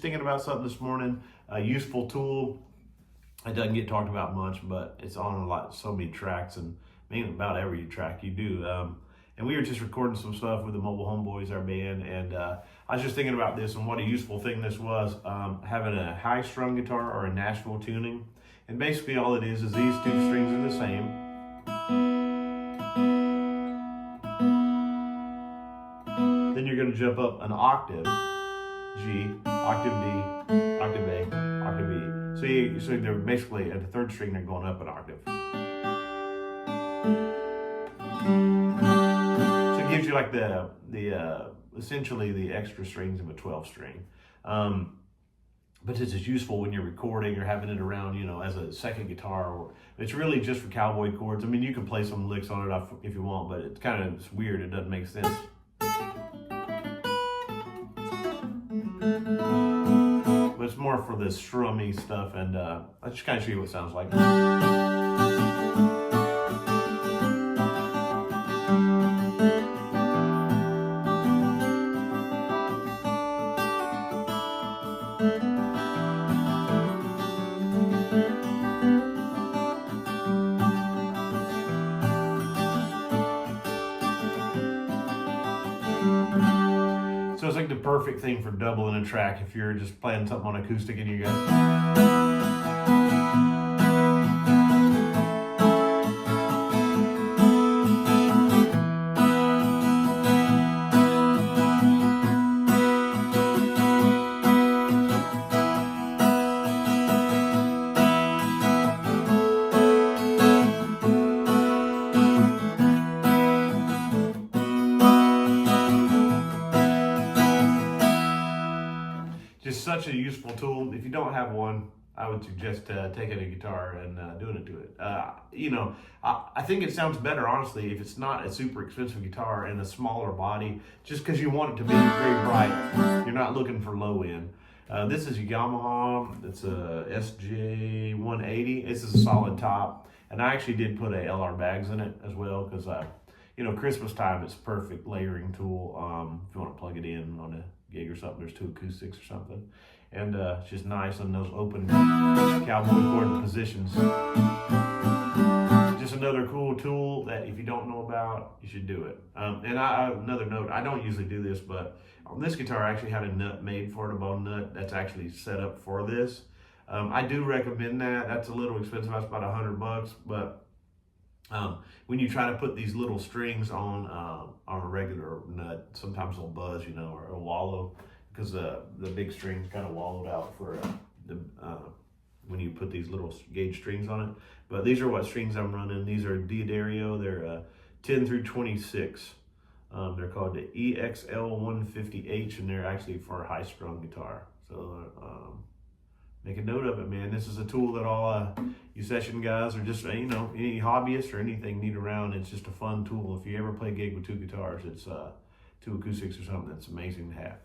thinking about something this morning, a useful tool. It doesn't get talked about much, but it's on so many tracks, and maybe about every track you do. And we were just recording some stuff with the Mobile Homeboys, our band, and I was just thinking about this and what a useful thing this was, having a high strung guitar or a Nashville Tuning. And basically all it is these two strings are the same. Then you're going to jump up an octave, G, octave D, octave A, octave E. So they're basically at the third string, they're going up an octave. So it gives you like the essentially the extra strings of a 12 string. But this is useful when you're recording or having it around, as a second guitar. Or it's really just for cowboy chords. I mean, you can play some licks on it if you want, but it's weird. It doesn't make sense. But it's more for this strummy stuff, and I'll just kind of show you what it sounds like. So it's like the perfect thing for doubling a track if you're just playing something on acoustic and you go. Just such a useful tool. If you don't have one, I would suggest taking a guitar and doing it to it. I think it sounds better, honestly, if it's not a super expensive guitar and a smaller body, just because you want it to be very bright. You're not looking for low end. This is a Yamaha. It's a SJ180. This is a solid top. And I actually did put a LR bags in it as well because, Christmas time, it's a perfect layering tool. If you want to plug it in on a gig or something, there's two acoustics or something, and it's just nice on those open cowboy chord positions. Just another cool tool that if you don't know about, you should do it. And another note, I don't usually do this, but on this guitar I actually had a nut made for it, a bone nut that's actually set up for this. I do recommend that. That's a little expensive. That's about $100, but when you try to put these little strings on a regular nut, sometimes they'll buzz, or wallow, because the big string's kind of wallowed out for when you put these little gauge strings on it. But these are what strings I'm running. These are Diodario. They're 10 through 26. They're called the EXL150H, and they're actually for a high-strung guitar. So make a note of it, man. This is a tool that all you session guys or just, any hobbyists or anything need around. It's just a fun tool. If you ever play a gig with two guitars, it's two acoustics or something, that's amazing to have.